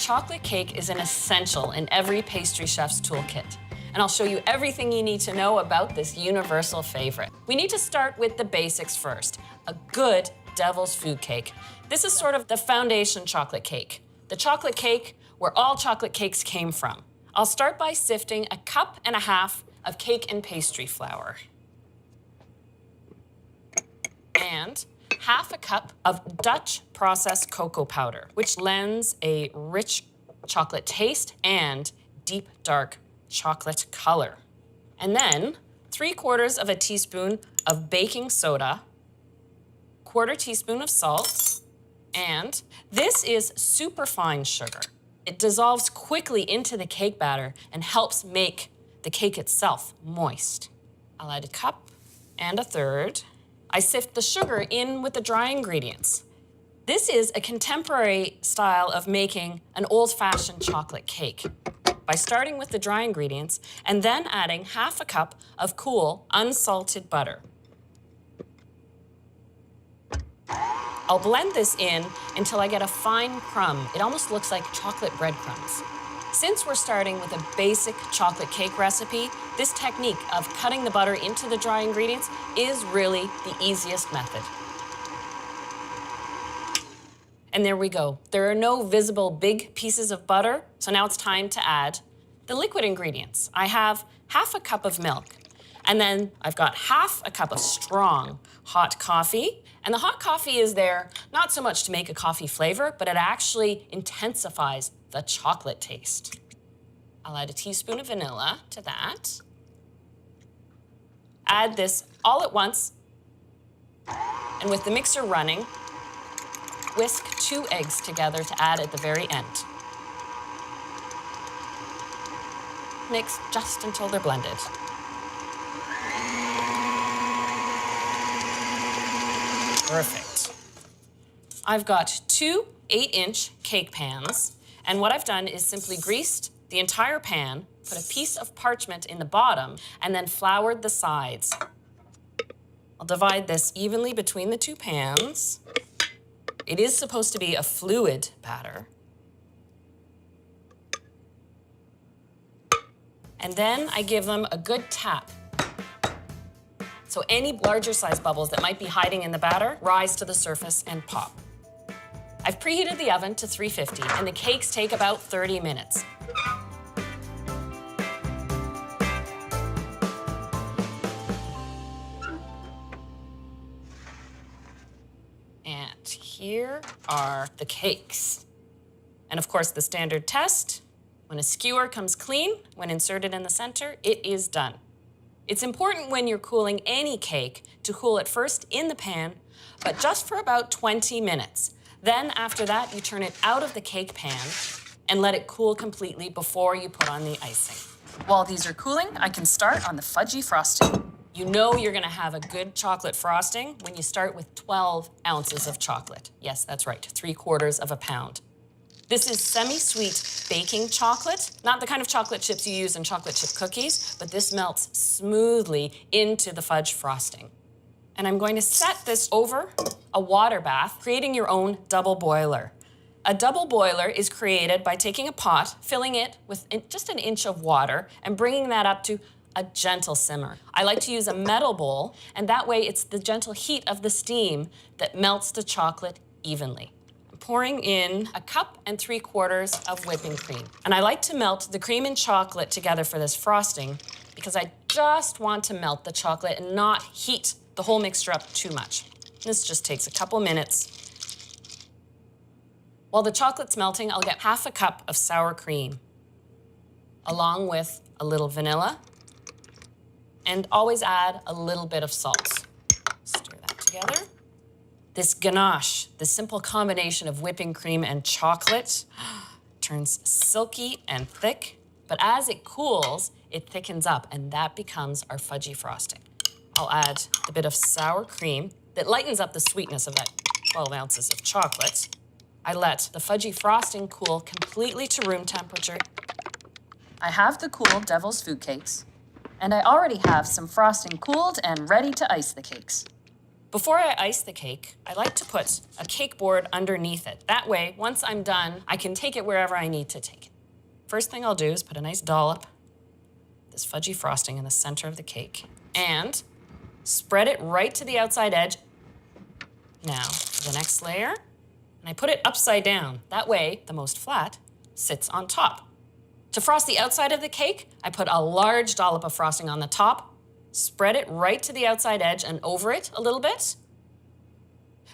Chocolate cake is an essential in every pastry chef's toolkit. And I'll show you everything you need to know about this universal favorite. We need to start with the basics first. A good devil's food cake. This is sort of the foundation chocolate cake. The chocolate cake where all chocolate cakes came from. I'll start by sifting 1.5 cups of cake and pastry flour. And 1/2 cup of Dutch processed cocoa powder, which lends a rich chocolate taste and deep, dark chocolate color. And then 3/4 teaspoon of baking soda, 1/4 teaspoon of salt, and this is superfine sugar. It dissolves quickly into the cake batter and helps make the cake itself moist. I'll add 1.3 cups. I sift the sugar in with the dry ingredients. This is a contemporary style of making an old-fashioned chocolate cake by starting with the dry ingredients and then adding 1/2 cup of cool, unsalted butter. I'll blend this in until I get a fine crumb. It almost looks like chocolate breadcrumbs. Since we're starting with a basic chocolate cake recipe, this technique of cutting the butter into the dry ingredients is really the easiest method. And there we go. There are no visible big pieces of butter, so now it's time to add the liquid ingredients. I have 1/2 cup of milk, and then I've got 1/2 cup of strong hot coffee. And the hot coffee is there not so much to make a coffee flavor, but it actually intensifies the chocolate taste. I'll add a teaspoon of vanilla to that. Add this all at once, and with the mixer running, whisk 2 eggs together to add at the very end. Mix just until they're blended. Perfect. I've got 2 8-inch cake pans, and what I've done is simply greased the entire pan, put a piece of parchment in the bottom, and then floured the sides. I'll divide this evenly between the 2 pans. It is supposed to be a fluid batter. And then I give them a good tap. So any larger size bubbles that might be hiding in the batter rise to the surface and pop. I've preheated the oven to 350, and the cakes take about 30 minutes. And here are the cakes. And of course, the standard test, when a skewer comes clean, when inserted in the center, it is done. It's important when you're cooling any cake to cool it first in the pan, but just for about 20 minutes. Then after that, you turn it out of the cake pan and let it cool completely before you put on the icing. While these are cooling, I can start on the fudgy frosting. You know you're gonna have a good chocolate frosting when you start with 12 ounces of chocolate. Yes, that's right, 3/4 pound. This is semi-sweet baking chocolate, not the kind of chocolate chips you use in chocolate chip cookies, but this melts smoothly into the fudge frosting. And I'm going to set this over a water bath, creating your own double boiler. A double boiler is created by taking a pot, filling it with just 1 inch of water, and bringing that up to a gentle simmer. I like to use a metal bowl, and that way it's the gentle heat of the steam that melts the chocolate evenly. I'm pouring in 1.75 cups of whipping cream. And I like to melt the cream and chocolate together for this frosting because I just want to melt the chocolate and not heat the whole mixture up too much. This just takes a couple minutes. While the chocolate's melting, I'll get 1/2 cup of sour cream, along with a little vanilla, and always add a little bit of salt. Stir that together. This ganache, the simple combination of whipping cream and chocolate, turns silky and thick, but as it cools, it thickens up, and that becomes our fudgy frosting. I'll add a bit of sour cream that lightens up the sweetness of that 12 ounces of chocolate. I let the fudgy frosting cool completely to room temperature. I have the cool devil's food cakes, and I already have some frosting cooled and ready to ice the cakes. Before I ice the cake, I like to put a cake board underneath it. That way, once I'm done, I can take it wherever I need to take it. First thing I'll do is put a nice dollop of this fudgy frosting in the center of the cake and spread it right to the outside edge. Now, for the next layer, and I put it upside down. That way, the most flat sits on top. To frost the outside of the cake, I put a large dollop of frosting on the top, spread it right to the outside edge and over it a little bit.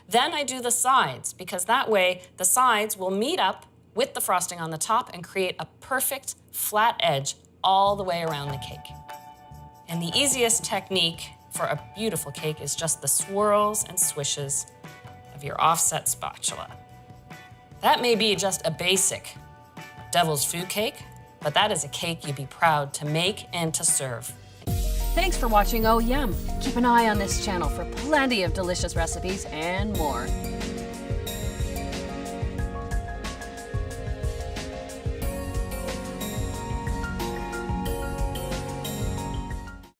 Then I do the sides, because that way the sides will meet up with the frosting on the top and create a perfect flat edge all the way around the cake. And the easiest technique for a beautiful cake is just the swirls and swishes of your offset spatula. That may be just a basic devil's food cake, but that is a cake you'd be proud to make and to serve. Thanks for watching Oh Yum. Keep an eye on this channel for plenty of delicious recipes and more.